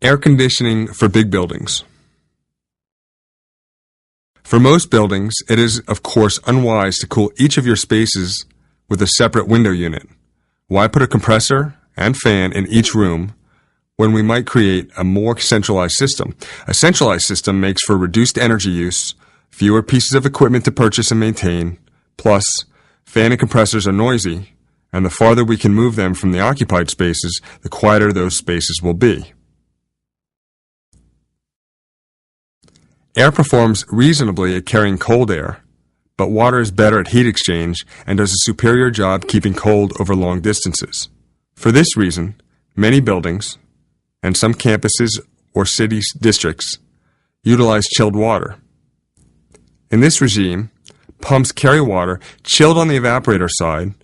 Air conditioning for big buildings. For most buildings, it is, of course, unwise to cool each of your spaces with a separate window unit. Why put a compressor and fan in each room when we might create a more centralized system? A centralized system makes for reduced energy use, fewer pieces of equipment to purchase and maintain, plus, fan and compressors are noisy, and the farther we can move them from the occupied spaces, the quieter those spaces will be. Air performs reasonably at carrying cold air, but water is better at heat exchange and does a superior job keeping cold over long distances. For this reason, many buildings, and some campuses or city districts, utilize chilled water. In this regime, pumps carry water chilled on the evaporator side,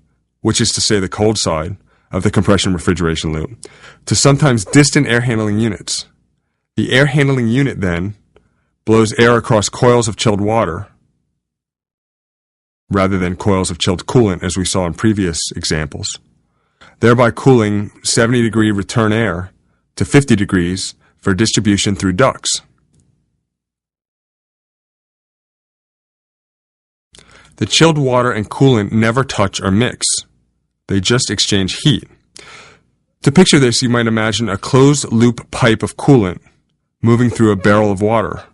which is to say the cold side, of the compression refrigeration loop, to sometimes distant air handling units. The air handling unit then blows air across coils of chilled water rather than coils of chilled coolant as we saw in previous examples, thereby cooling 70-degree return air to 50 degrees for distribution through ducts. The chilled water and coolant never touch or mix. They just exchange heat. To picture this, you might imagine a closed-loop pipe of coolant moving through a barrel of water,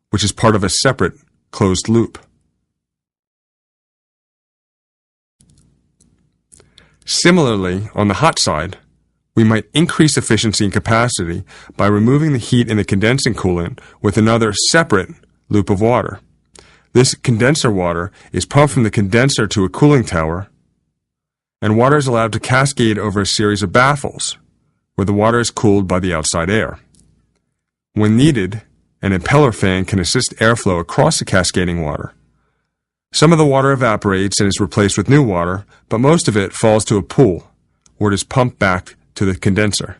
which is part of a separate closed loop. Similarly, on the hot side, we might increase efficiency and capacity by removing the heat in the condensing coolant with another separate loop of water. This condenser water is pumped from the condenser to a cooling tower, and water is allowed to cascade over a series of baffles, where the water is cooled by the outside air. When needed, an impeller fan can assist airflow across the cascading water. Some of the water evaporates and is replaced with new water, but most of it falls to a pool, where it is pumped back to the condenser.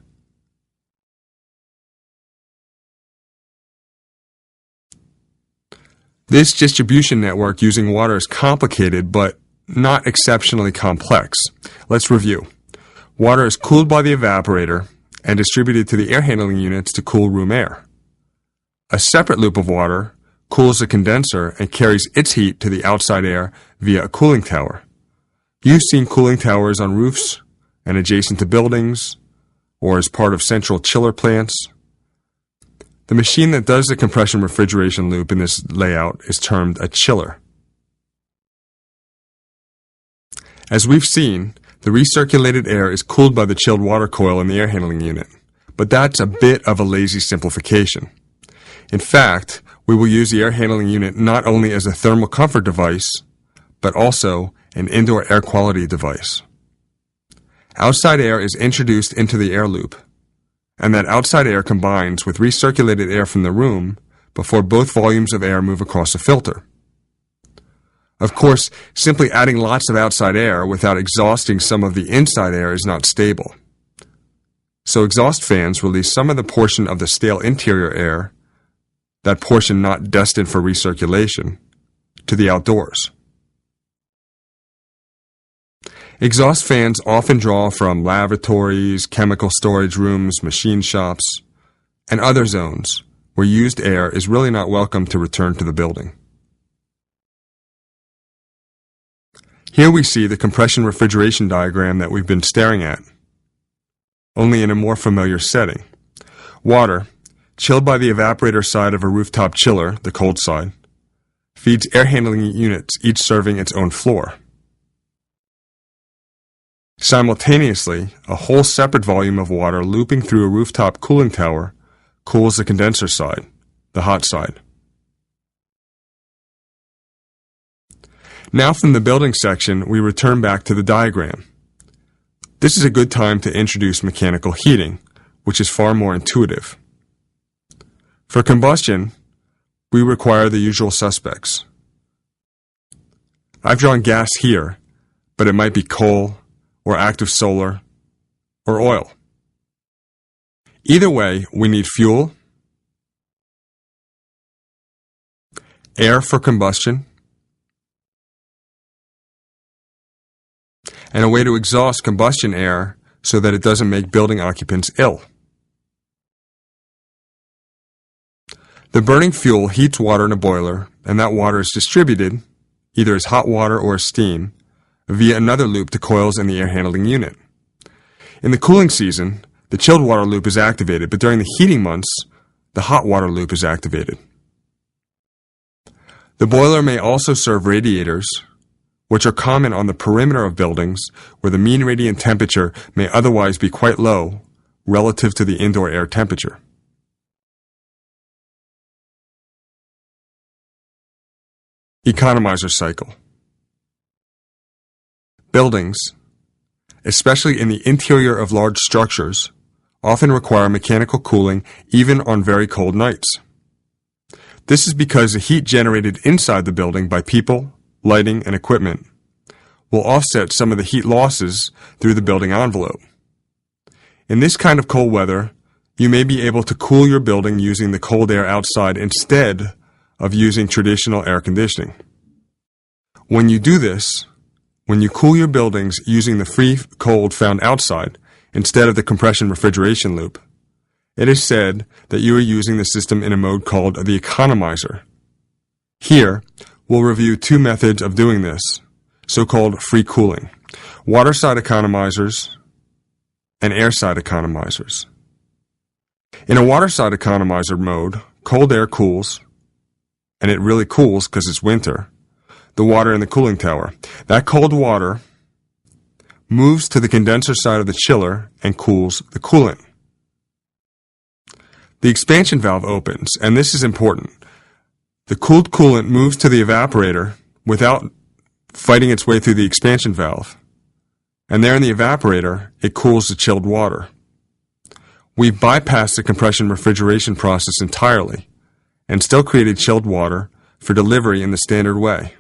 This distribution network using water is complicated, but not exceptionally complex. Let's review. Water is cooled by the evaporator and distributed to the air handling units to cool room air. A separate loop of water cools the condenser and carries its heat to the outside air via a cooling tower. You've seen cooling towers on roofs and adjacent to buildings, or as part of central chiller plants. The machine that does the compression refrigeration loop in this layout is termed a chiller. As we've seen, the recirculated air is cooled by the chilled water coil in the air handling unit, but that's a bit of a lazy simplification. In fact, we will use the air handling unit not only as a thermal comfort device, but also an indoor air quality device. Outside air is introduced into the air loop, and that outside air combines with recirculated air from the room before both volumes of air move across a filter. Of course, simply adding lots of outside air without exhausting some of the inside air is not stable. So exhaust fans release some of the portion of the stale interior air, that portion not destined for recirculation, to the outdoors. Exhaust fans often draw from lavatories, chemical storage rooms, machine shops, and other zones where used air is really not welcome to return to the building. Here we see the compression refrigeration diagram that we've been staring at, only in a more familiar setting. Water, chilled by the evaporator side of a rooftop chiller, the cold side, feeds air handling units, each serving its own floor. Simultaneously, a whole separate volume of water looping through a rooftop cooling tower cools the condenser side, the hot side. Now from the building section, we return back to the diagram. This is a good time to introduce mechanical heating, which is far more intuitive. For combustion, we require the usual suspects. I've drawn gas here, but it might be coal, or active solar, or oil. Either way, we need fuel, air for combustion, and a way to exhaust combustion air so that it doesn't make building occupants ill. The burning fuel heats water in a boiler, and that water is distributed, either as hot water or as steam, via another loop to coils in the air handling unit. In the cooling season, the chilled water loop is activated, but during the heating months, the hot water loop is activated. The boiler may also serve radiators, which are common on the perimeter of buildings where the mean radiant temperature may otherwise be quite low relative to the indoor air temperature. Economizer cycle. Buildings, especially in the interior of large structures, often require mechanical cooling even on very cold nights. This is because the heat generated inside the building by people, lighting, and equipment will offset some of the heat losses through the building envelope. In this kind of cold weather, you may be able to cool your building using the cold air outside instead of using traditional air conditioning. When you do this, when you cool your buildings using the free cold found outside instead of the compression refrigeration loop, it is said that you are using the system in a mode called the economizer. Here, we'll review two methods of doing this, so-called free cooling: water side economizers and air side economizers. In a water side economizer mode, cold air cools, and it really cools because it's winter, the water in the cooling tower. That cold water moves to the condenser side of the chiller and cools the coolant. The expansion valve opens, and this is important. The cooled coolant moves to the evaporator without fighting its way through the expansion valve. And there in the evaporator, it cools the chilled water. We've bypassed the compression refrigeration process entirely and still created chilled water for delivery in the standard way.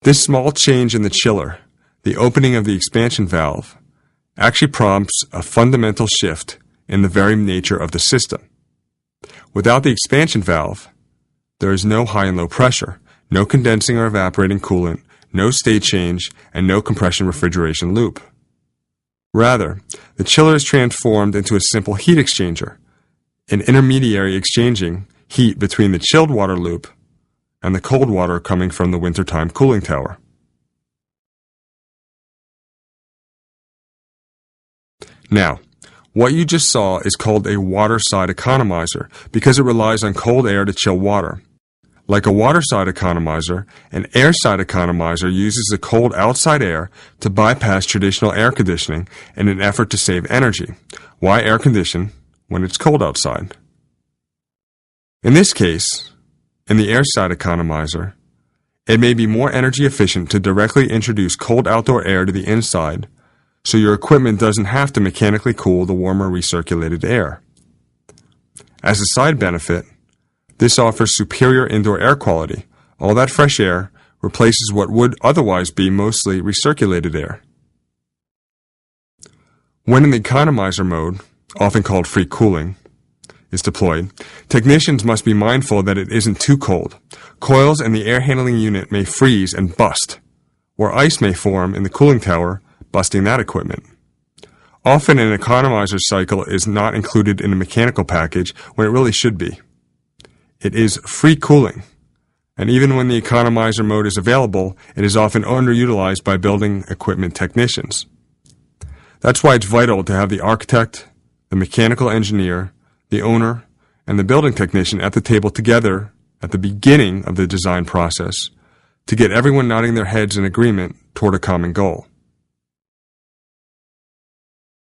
This small change in the chiller, the opening of the expansion valve, actually prompts a fundamental shift in the very nature of the system. Without the expansion valve, there is no high and low pressure, no condensing or evaporating coolant, no state change, and no compression refrigeration loop. Rather, the chiller is transformed into a simple heat exchanger, an intermediary exchanging heat between the chilled water loop and the cold water coming from the wintertime cooling tower. Now, what you just saw is called a water side economizer because it relies on cold air to chill water. Like a water side economizer, an air side economizer uses the cold outside air to bypass traditional air conditioning in an effort to save energy. Why air condition when it's cold outside? In this case, in the air side economizer, it may be more energy efficient to directly introduce cold outdoor air to the inside so your equipment doesn't have to mechanically cool the warmer recirculated air. As a side benefit, this offers superior indoor air quality. All that fresh air replaces what would otherwise be mostly recirculated air. When in the economizer mode, often called free cooling, is deployed, technicians must be mindful that it isn't too cold. Coils in the air handling unit may freeze and bust, or ice may form in the cooling tower, busting that equipment. Often an economizer cycle is not included in a mechanical package when it really should be. It is free cooling, and even when the economizer mode is available, it is often underutilized by building equipment technicians. That's why it's vital to have the architect, the mechanical engineer, the owner, and the building technician at the table together at the beginning of the design process to get everyone nodding their heads in agreement toward a common goal.